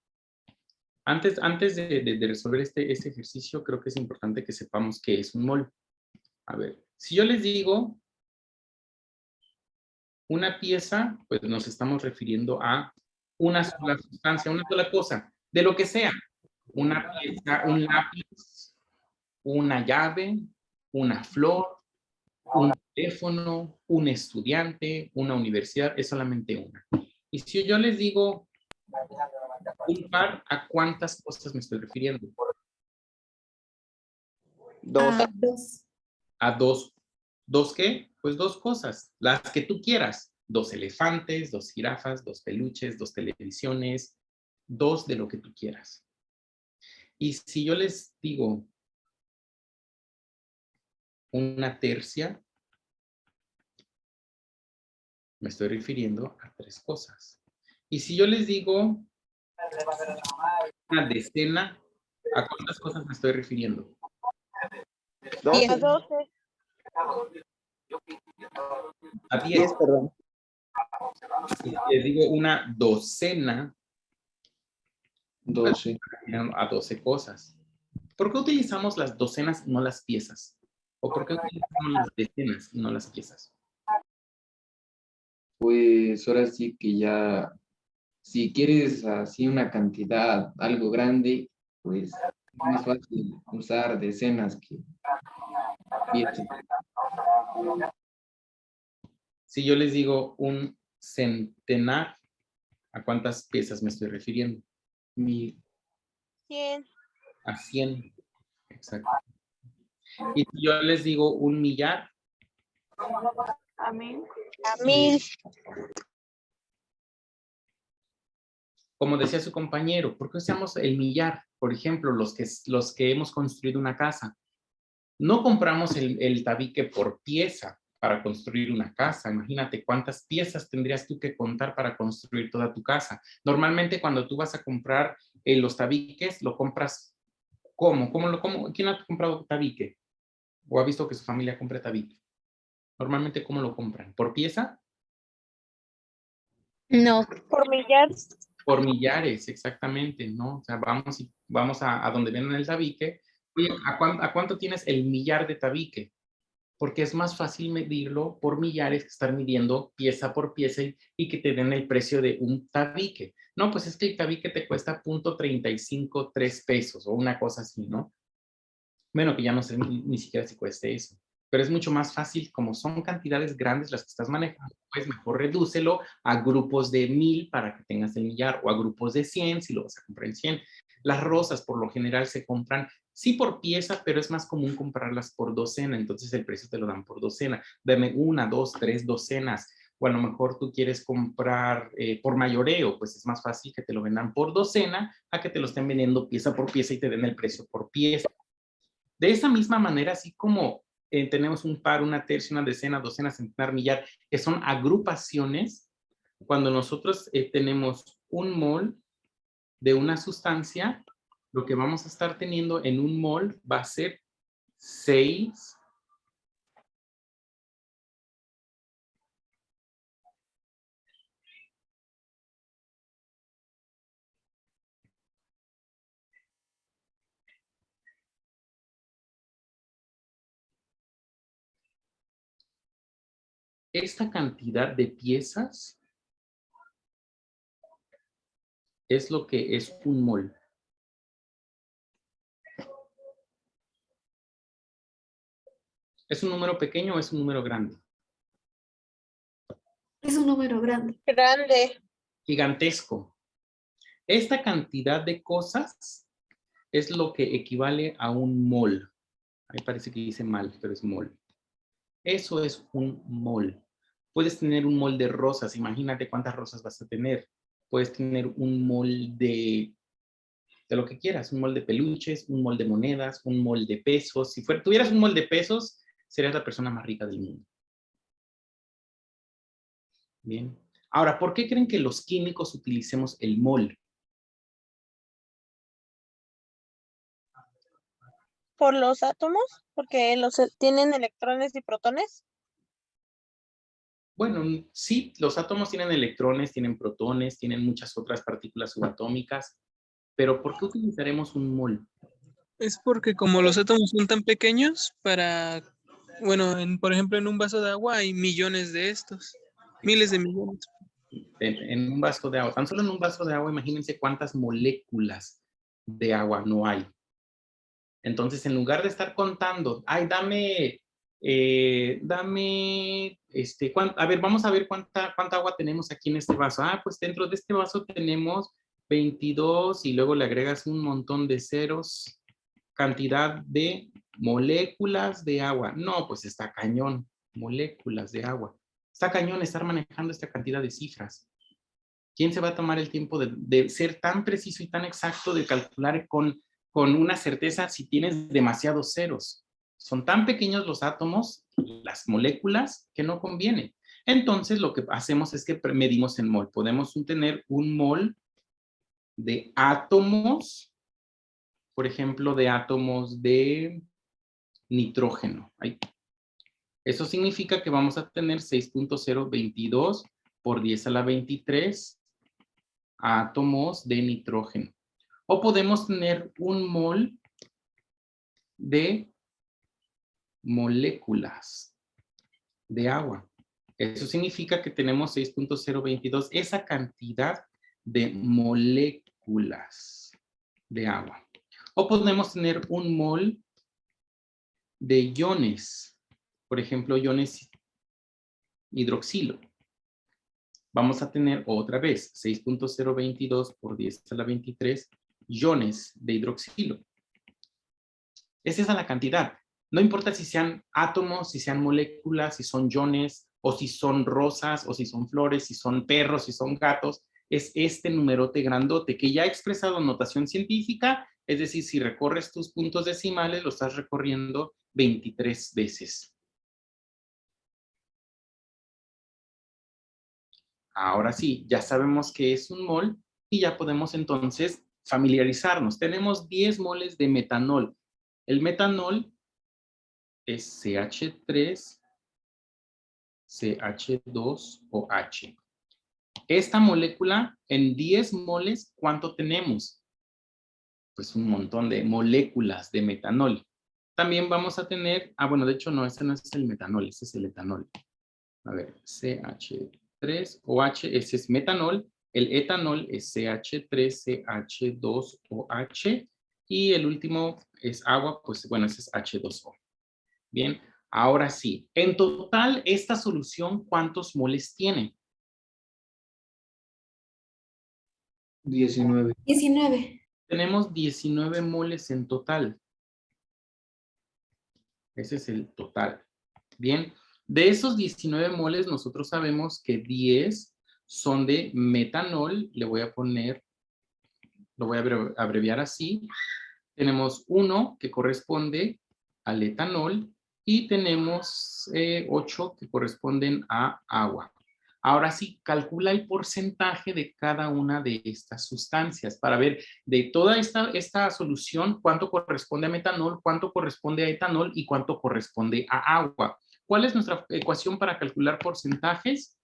Antes de resolver este ejercicio, creo que es importante que sepamos qué es un mol. A ver, si yo les digo una pieza, pues nos estamos refiriendo a una sola sustancia, una sola cosa, de lo que sea. Una pieza, un lápiz, una llave, una flor, un teléfono, un estudiante, una universidad, es solamente una. Y si yo les digo un par, ¿a cuántas cosas me estoy refiriendo? Dos. Dos. A dos. ¿Dos qué? Pues dos cosas, las que tú quieras. Dos elefantes, dos jirafas, dos peluches, dos televisiones, dos de lo que tú quieras. Y si yo les digo una tercia, me estoy refiriendo a tres cosas. Y si yo les digo una decena, ¿a cuántas cosas me estoy refiriendo? 10 a 12. A 10. Perdón. Si les digo una docena, 12. a 12 cosas. ¿Por qué utilizamos las docenas y no las piezas? ¿O por qué utilizamos las decenas y no las piezas? Pues ahora sí que ya, si quieres así una cantidad, algo grande, pues es más fácil usar decenas que piezas. Si yo les digo un centenar, ¿a cuántas piezas me estoy refiriendo? 1000. 100. A 100. Exacto. Y si yo les digo un millar, A 1000. como decía su compañero, ¿por qué usamos el millar? Por ejemplo, los que hemos construido una casa. No compramos el tabique por pieza para construir una casa. Imagínate cuántas piezas tendrías tú que contar para construir toda tu casa. Normalmente cuando tú vas a comprar los tabiques, lo compras ¿cómo? ¿Quién ha comprado tabique? ¿O ha visto que su familia compra tabique? Normalmente, ¿cómo lo compran? ¿Por pieza? No, Por millar. Por millares, exactamente, ¿no? O sea, vamos a donde venden el tabique. Oye, ¿a cuánto tienes el millar de tabique? Porque es más fácil medirlo por millares que estar midiendo pieza por pieza y que te den el precio de un tabique. No, pues es que el tabique te cuesta .353 pesos o una cosa así, ¿no? Bueno, que ya no sé ni siquiera si cueste eso. Pero es mucho más fácil, como son cantidades grandes las que estás manejando, pues mejor redúcelo a grupos de 1000 para que tengas el millar, o a grupos de 100 si lo vas a comprar en 100. Las rosas por lo general se compran, sí por pieza, pero es más común comprarlas por docena, entonces el precio te lo dan por docena. Dame 1, 2, 3 docenas, o a lo mejor tú quieres comprar por mayoreo, pues es más fácil que te lo vendan por docena a que te lo estén vendiendo pieza por pieza y te den el precio por pieza. De esa misma manera, así como tenemos un par, una tercia, una decena, docena, centenar, millar, que son agrupaciones, cuando nosotros tenemos un mol de una sustancia, lo que vamos a estar teniendo en un mol va a ser 6 esta cantidad de piezas es lo que es un mol. ¿Es un número pequeño o es un número grande? Es un número grande. Grande. Gigantesco. Esta cantidad de cosas es lo que equivale a un mol. Ahí parece que dice mal, pero es mol. Eso es un mol. Puedes tener un mol de rosas. Imagínate cuántas rosas vas a tener. Puedes tener un mol de lo que quieras. Un mol de peluches, un mol de monedas, un mol de pesos. Si tuvieras un mol de pesos, serías la persona más rica del mundo. Bien. Ahora, ¿por qué creen que los químicos utilicemos el mol? Por los átomos, porque tienen electrones y protones. Bueno, sí, los átomos tienen electrones, tienen protones, tienen muchas otras partículas subatómicas, pero ¿por qué utilizaremos un mol? Es porque como los átomos son tan pequeños, bueno, por ejemplo, en un vaso de agua hay millones de estos, miles de millones. En un vaso de agua, tan solo en un vaso de agua, imagínense cuántas moléculas de agua no hay. Entonces, en lugar de estar contando, ay, a ver, vamos a ver cuánta agua tenemos aquí en este vaso. Ah, pues dentro de este vaso tenemos 22 y luego le agregas un montón de ceros, cantidad de moléculas de agua. No, pues está cañón, moléculas de agua. Está cañón estar manejando esta cantidad de cifras. ¿Quién se va a tomar el tiempo de ser tan preciso y tan exacto de calcular con una certeza si tienes demasiados ceros? Son tan pequeños los átomos, las moléculas, que no conviene. Entonces, lo que hacemos es que medimos en mol. Podemos tener un mol de átomos, por ejemplo, de átomos de nitrógeno. Ahí. Eso significa que vamos a tener 6.022 por 10 a la 23 átomos de nitrógeno. O podemos tener un mol de moléculas de agua. Eso significa que tenemos 6.022, esa cantidad de moléculas de agua. O podemos tener un mol de iones, por ejemplo, iones hidroxilo. Vamos a tener otra vez 6.022 por 10 a la 23 iones de hidroxilo. Esa es la cantidad. No importa si sean átomos, si sean moléculas, si son iones, o si son rosas, o si son flores, si son perros, si son gatos. Es este numerote grandote que ya he expresado en notación científica, es decir, si recorres tus puntos decimales, lo estás recorriendo 23 veces. Ahora sí, ya sabemos qué es un mol y ya podemos entonces familiarizarnos. Tenemos 10 moles de metanol. El metanol es CH3, CH2OH. Esta molécula, en 10 moles, ¿cuánto tenemos? Pues un montón de moléculas de metanol. También vamos a tener, bueno, de hecho no, este no es el metanol, este es el etanol. A ver, CH3OH, ese es metanol. El etanol es CH3CH2OH. Y el último es agua, pues bueno, ese es H2O. Bien, ahora sí. En total, esta solución, ¿cuántos moles tiene? 19. 19. Tenemos 19 moles en total. Ese es el total. Bien, De esos 19 moles, nosotros sabemos que 10 son de metanol. Le voy a poner, lo voy a abreviar así. Tenemos 1 que corresponde al etanol y tenemos 8 que corresponden a agua. Ahora sí, calcula el porcentaje de cada una de estas sustancias para ver de toda esta solución cuánto corresponde a metanol, cuánto corresponde a etanol y cuánto corresponde a agua. ¿Cuál es nuestra ecuación para calcular porcentajes?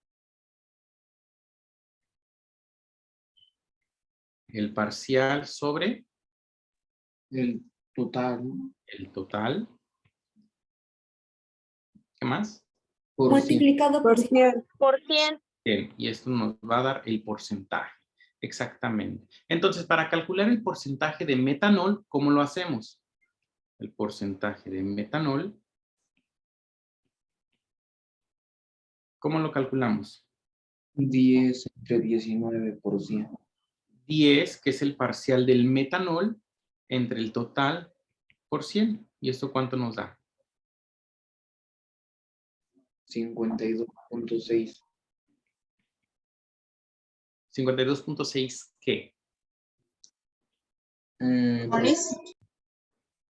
El parcial sobre El total. el total. ¿Qué más? Por 100. Multiplicado por 100. Por 100. Bien, y esto nos va a dar el porcentaje. Exactamente. Entonces, para calcular el porcentaje de metanol, ¿cómo lo hacemos? El porcentaje de metanol, ¿cómo lo calculamos? 10 entre 19%. 10, que es el parcial del metanol, entre el total por 100. ¿Y esto cuánto nos da? 52.6. 52.6, ¿qué? ¿Moles?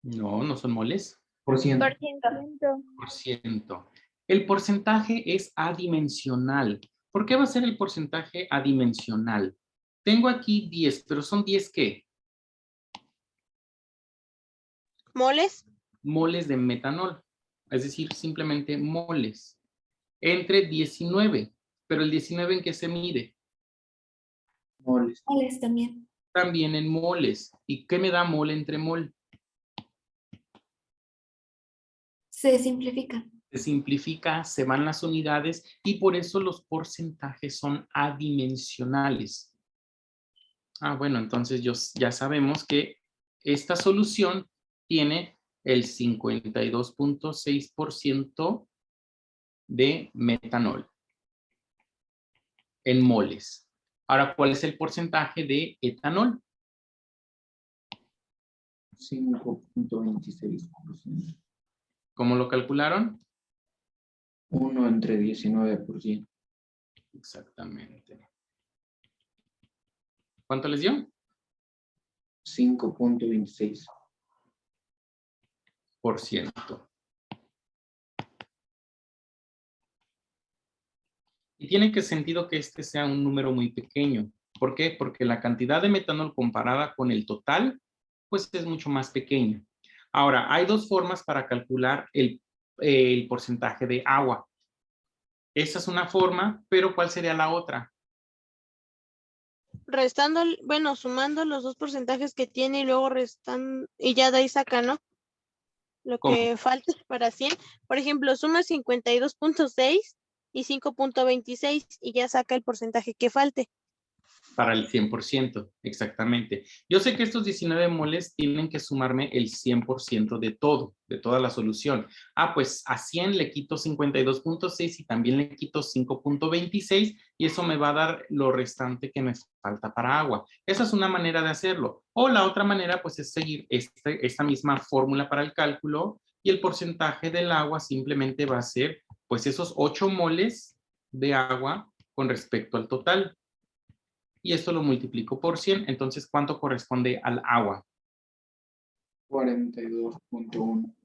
No, no son moles. Por ciento. Por ciento. El porcentaje es adimensional. ¿Por qué va a ser el porcentaje adimensional? Tengo aquí 10, pero son 10 ¿qué? ¿Moles? Moles de metanol. Es decir, simplemente moles. Entre 19. Pero el 19 ¿en qué se mide? Moles. Moles también. También en moles. ¿Y qué me da mol entre mol? Se simplifican. Se simplifica, se van las unidades y por eso los porcentajes son adimensionales. Bueno, entonces ya sabemos que esta solución tiene el 52.6% de metanol en moles. Ahora, ¿cuál es el porcentaje de etanol? 5.26%. ¿Cómo lo calcularon? 1 entre 19%. Exactamente. ¿Cuánto les dio? 5.26%. Y tiene que sentido que este sea un número muy pequeño. ¿Por qué? Porque la cantidad de metanol comparada con el total, pues es mucho más pequeña. Ahora, hay dos formas para calcular el porcentaje de agua. Esa es una forma, pero ¿cuál sería la otra? Restando, bueno, sumando los dos porcentajes que tiene y luego restan y ya de ahí saca, ¿no? Lo ¿Cómo? que falta para 100. Por ejemplo, suma 52.6 y 5.26 y ya saca el porcentaje que falte. Para el 100%, exactamente. Yo sé que estos 19 moles tienen que sumarme el 100% de todo, de toda la solución. Pues a 100 le quito 52.6 y también le quito 5.26 y eso me va a dar lo restante que me falta para agua. Esa es una manera de hacerlo. O la otra manera, pues, es seguir esta misma fórmula para el cálculo y el porcentaje del agua simplemente va a ser, pues, esos 8 moles de agua con respecto al total. Y esto lo multiplico por 100, entonces, ¿cuánto corresponde al agua? 42.1.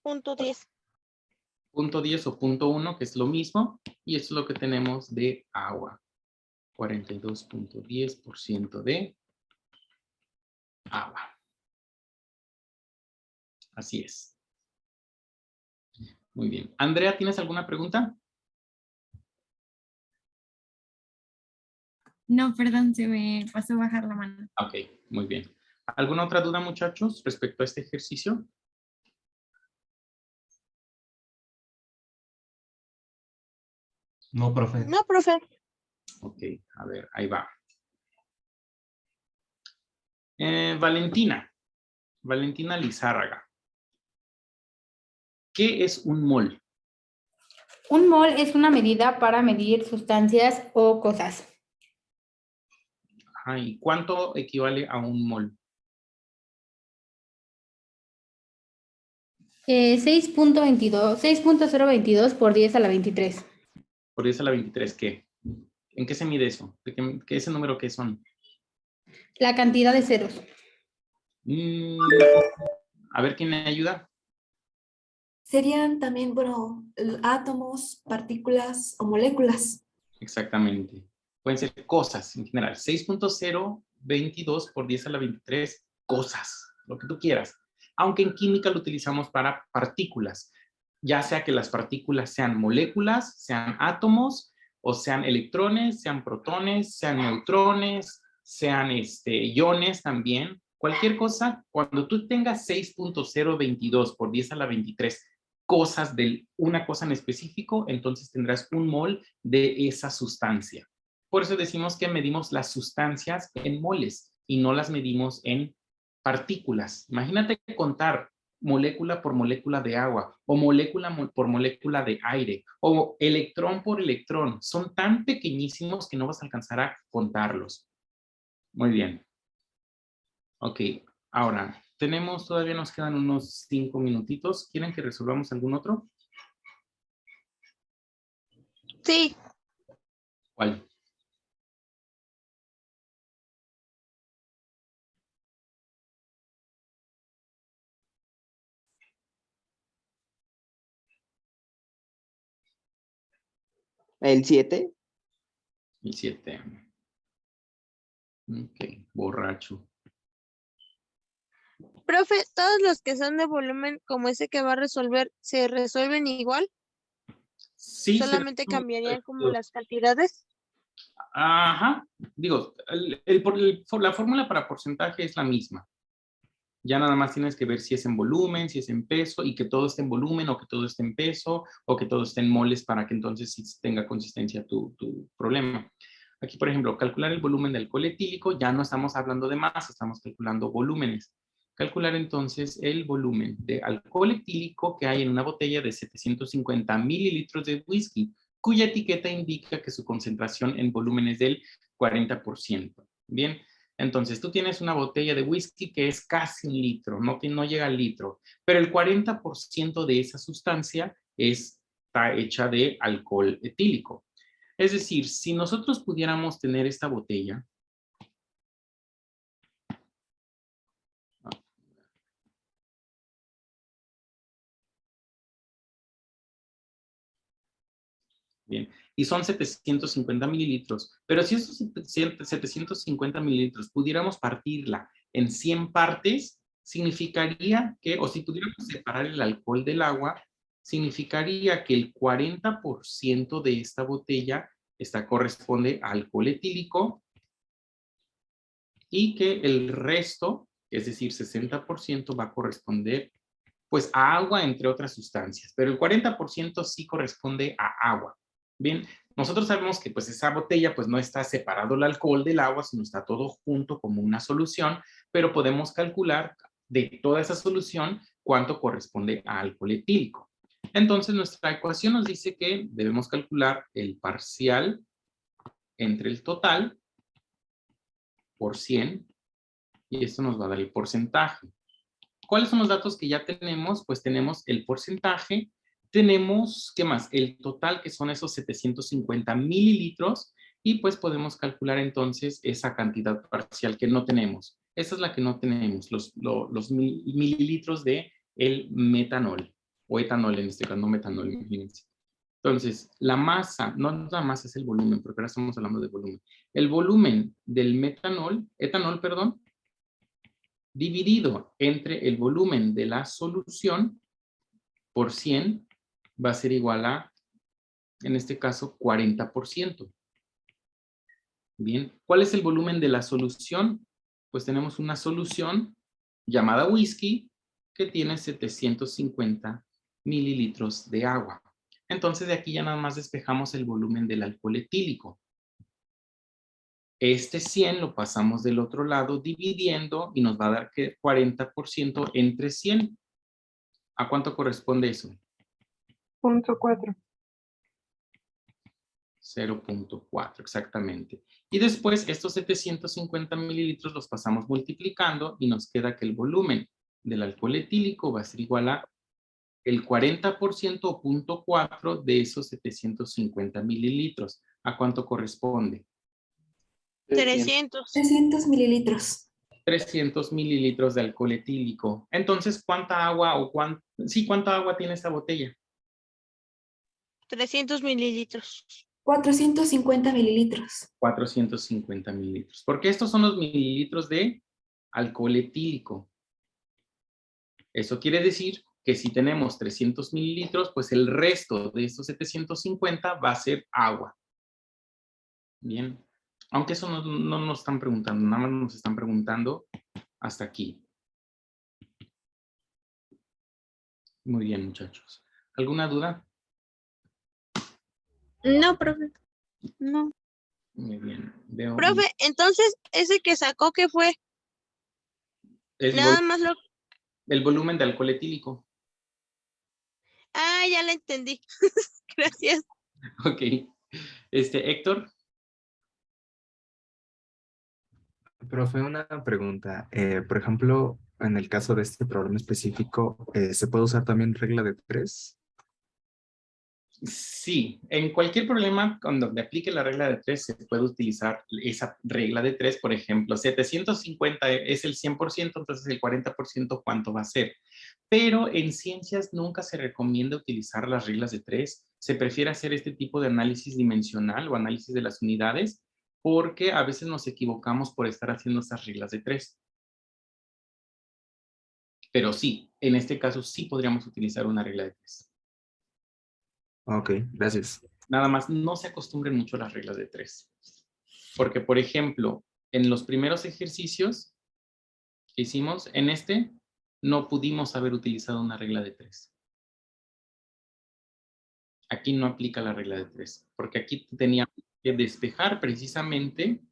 Punto 10. Punto 10 o punto 1, que es lo mismo, y esto es lo que tenemos de agua. 42.10% de agua. Así es. Muy bien. Andrea, ¿tienes alguna pregunta? No, perdón, se me pasó a bajar la mano. Ok, muy bien. ¿Alguna otra duda, muchachos, respecto a este ejercicio? No, profe. No, profe. Ok, a ver, ahí va. Valentina Lizárraga. ¿Qué es un mol? Un mol es una medida para medir sustancias o cosas. ¿Y cuánto equivale a un mol? 6.022 por 10 a la 23. Por 10 a la 23, ¿qué? ¿En qué se mide eso? ¿Qué ese número qué son? La cantidad de ceros. A ver, ¿quién me ayuda? Serían también, bueno, átomos, partículas o moléculas. Exactamente. Pueden ser cosas en general. 6.022 por 10 a la 23, cosas, lo que tú quieras. Aunque en química lo utilizamos para partículas, ya sea que las partículas sean moléculas, sean átomos, o sean electrones, sean protones, sean neutrones, sean iones también. Cualquier cosa, cuando tú tengas 6.022 por 10 a la 23 cosas de una cosa en específico, entonces tendrás un mol de esa sustancia. Por eso decimos que medimos las sustancias en moles y no las medimos en partículas. Imagínate contar molécula por molécula de agua o molécula por molécula de aire o electrón por electrón. Son tan pequeñísimos que no vas a alcanzar a contarlos. Muy bien. Ok, ahora todavía nos quedan unos 5 minutitos. ¿Quieren que resolvamos algún otro? Sí. ¿Cuál? ¿El 7? El 7. Ok, borracho. Profe, ¿todos los que son de volumen como ese que va a resolver, se resuelven igual? Sí, ¿Solamente cambiarían como las cantidades? Ajá. Digo, la fórmula para porcentaje es la misma. Ya nada más tienes que ver si es en volumen, si es en peso, y que todo esté en volumen, o que todo esté en peso, o que todo esté en moles, para que entonces sí tenga consistencia tu problema. Aquí, por ejemplo, calcular el volumen del alcohol etílico, ya no estamos hablando de masa, estamos calculando volúmenes. Calcular entonces el volumen de alcohol etílico que hay en una botella de 750 mililitros de whisky, cuya etiqueta indica que su concentración en volumen es del 40%. Bien, entonces tú tienes una botella de whisky que es casi 1 litro, no llega al litro, pero el 40% de esa sustancia está hecha de alcohol etílico. Es decir, si nosotros pudiéramos tener esta botella, bien, y son 750 mililitros, pero si esos 750 mililitros pudiéramos partirla en 100 partes, significaría que, o si pudiéramos separar el alcohol del agua, significaría que el 40% de esta botella corresponde a alcohol etílico y que el resto, es decir, 60%, va a corresponder pues a agua, entre otras sustancias, pero el 40% sí corresponde a agua. Bien, nosotros sabemos que pues esa botella pues no está separado el alcohol del agua, sino está todo junto como una solución, pero podemos calcular de toda esa solución cuánto corresponde a alcohol etílico. Entonces nuestra ecuación nos dice que debemos calcular el parcial entre el total por 100 y esto nos va a dar el porcentaje. ¿Cuáles son los datos que ya tenemos? Pues tenemos el porcentaje, tenemos, ¿qué más? El total, que son esos 750 mililitros, y pues podemos calcular entonces esa cantidad parcial que no tenemos. Esa es la que no tenemos, los mililitros de el metanol, o etanol en este caso, no metanol, imagínense. Entonces, la masa, no la masa, es el volumen, porque ahora estamos hablando de volumen. El volumen del etanol, perdón, dividido entre el volumen de la solución por 100 va a ser igual a, en este caso, 40%. Bien, ¿cuál es el volumen de la solución? Pues tenemos una solución llamada whisky que tiene 750 mililitros de agua. Entonces de aquí ya nada más despejamos el volumen del alcohol etílico. Este 100 lo pasamos del otro lado dividiendo y nos va a dar que 40% entre 100. ¿A cuánto corresponde eso? 0.4. 0.4, exactamente. Y después estos 750 mililitros los pasamos multiplicando y nos queda que el volumen del alcohol etílico va a ser igual a el 40% o 0.4 de esos 750 mililitros. ¿A cuánto corresponde? 300. 300 mililitros. 300 mililitros de alcohol etílico. Entonces, ¿cuánta agua cuánta agua tiene esta botella? 300 mililitros. 450 mililitros. 450 mililitros. Porque estos son los mililitros de alcohol etílico. Eso quiere decir que si tenemos 300 mililitros, pues el resto de estos 750 va a ser agua. Bien. Aunque eso no nos están preguntando, nada más nos están preguntando hasta aquí. Muy bien, muchachos. ¿Alguna duda? No, profe. No. Muy bien. Veo Profe, entonces, ese que sacó, ¿qué fue? Nada más lo... el volumen de alcohol etílico. Ah, ya la entendí. Gracias. Ok. Héctor. Profe, una pregunta. Por ejemplo, en el caso de este problema específico, ¿se puede usar también regla de 3? Sí, en cualquier problema cuando le aplique la regla de 3 se puede utilizar esa regla de 3, por ejemplo, 750 es el 100%, entonces el 40% ¿cuánto va a ser? Pero en ciencias nunca se recomienda utilizar las reglas de 3, se prefiere hacer este tipo de análisis dimensional o análisis de las unidades, porque a veces nos equivocamos por estar haciendo estas reglas de 3. Pero sí, en este caso sí podríamos utilizar una regla de 3. Ok, gracias. Nada más, no se acostumbren mucho a las reglas de 3. Porque, por ejemplo, en los primeros ejercicios que hicimos, en no pudimos haber utilizado una regla de 3. Aquí no aplica la regla de 3, porque aquí teníamos que despejar precisamente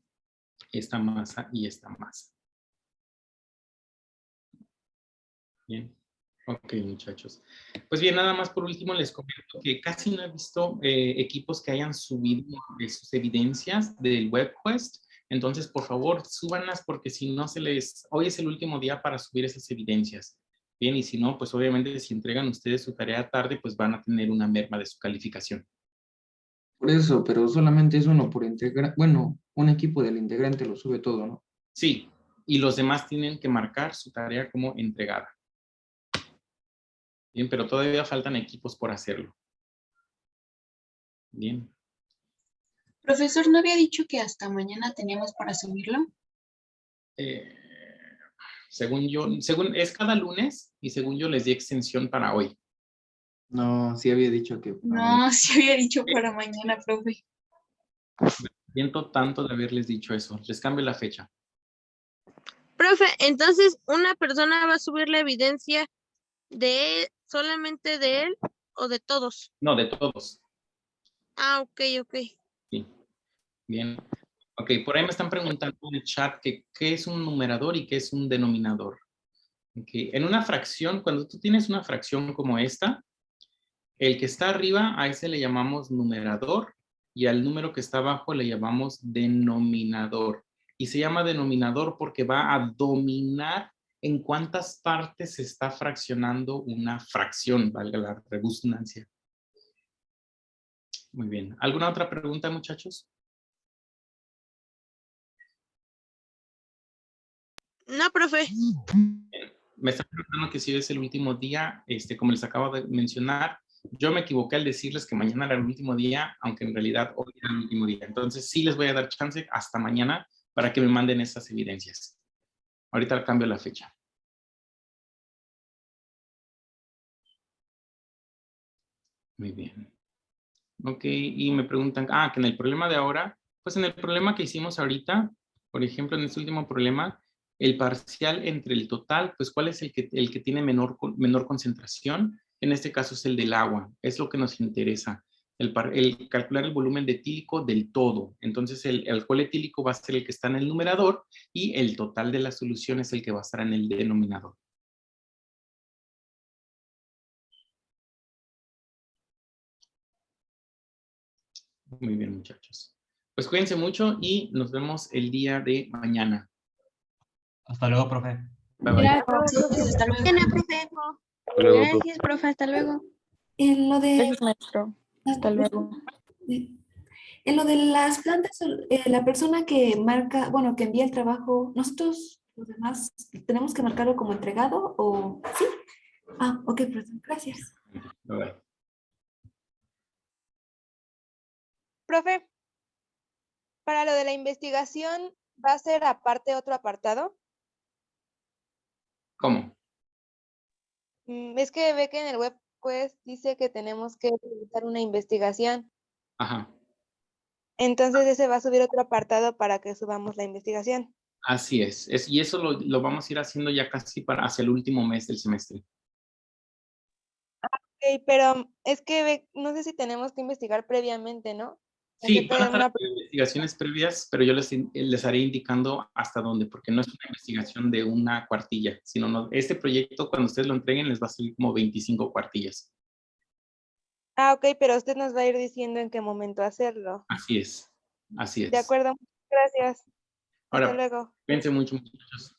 esta masa y esta masa. Bien. Ok, muchachos. Pues bien, nada más por último les comento que casi no he visto equipos que hayan subido sus evidencias del WebQuest. Entonces, por favor, súbanlas porque si no hoy es el último día para subir esas evidencias. Bien, y si no, pues obviamente si entregan ustedes su tarea tarde, pues van a tener una merma de su calificación. Por eso, pero solamente es uno por integrante. Bueno, un equipo del integrante lo sube todo, ¿no? Sí, y los demás tienen que marcar su tarea como entregada. Bien, pero todavía faltan equipos por hacerlo. Bien. Profesor, ¿no había dicho que hasta mañana teníamos para subirlo? Según yo, es cada lunes y según yo les di extensión para hoy. No, sí había dicho que... No, sí había dicho para mañana, profe. Siento tanto de haberles dicho eso. Les cambio la fecha. Profe, entonces, ¿una persona va a subir la evidencia de él, solamente de él o de todos? No, de todos. Ah, ok. Sí. Bien. Ok, por ahí me están preguntando en el chat que qué es un numerador y qué es un denominador. Okay. En una fracción, cuando tú tienes una fracción como esta, el que está arriba, a ese le llamamos numerador y al número que está abajo le llamamos denominador. Y se llama denominador porque va a dominar en cuántas partes se está fraccionando una fracción, valga la redundancia. Muy bien. ¿Alguna otra pregunta, muchachos? No, profe. Me están preguntando que si es el último día, como les acabo de mencionar, yo me equivoqué al decirles que mañana era el último día, aunque en realidad hoy era el último día. Entonces sí les voy a dar chance hasta mañana para que me manden esas evidencias. Ahorita cambio la fecha. Muy bien. Ok, y me preguntan, que en el problema de ahora, pues en el problema que hicimos ahorita, por ejemplo, en este último problema, el parcial entre el total, pues ¿cuál es el que tiene menor concentración? En este caso es el del agua, es lo que nos interesa, el calcular el volumen de etílico del todo. Entonces el alcohol etílico va a ser el que está en el numerador y el total de la solución es el que va a estar en el denominador. Muy bien, muchachos. Pues cuídense mucho y nos vemos el día de mañana. Hasta luego, profe. Bye, bye. Hasta luego. Profe. Luego, profe. Gracias, profe, hasta luego. En lo de, Gracias, maestro. Hasta luego. en lo de las plantas, la persona que marca, bueno, que envía el trabajo, nosotros los demás tenemos que marcarlo como entregado o sí. Ah, ok, perdón, gracias. Bye. Profe, para lo de la investigación, ¿va a ser aparte otro apartado? ¿Cómo? Es que ve que en el web pues dice que tenemos que realizar una investigación. Ajá. Entonces ese va a subir otro apartado para que subamos la investigación. Así es. Y eso lo vamos a ir haciendo ya casi para hacia el último mes del semestre. Ok, pero es que no sé si tenemos que investigar previamente, ¿no? Sí, Acerca van a de estar una... investigaciones previas, pero yo les haré indicando hasta dónde, porque no es una investigación de una cuartilla, sino este proyecto, cuando ustedes lo entreguen, les va a salir como 25 cuartillas. Ah, ok, pero usted nos va a ir diciendo en qué momento hacerlo. Así es, así De es. acuerdo, muchas gracias. Hasta Ahora, luego. cuídense mucho, muchachos.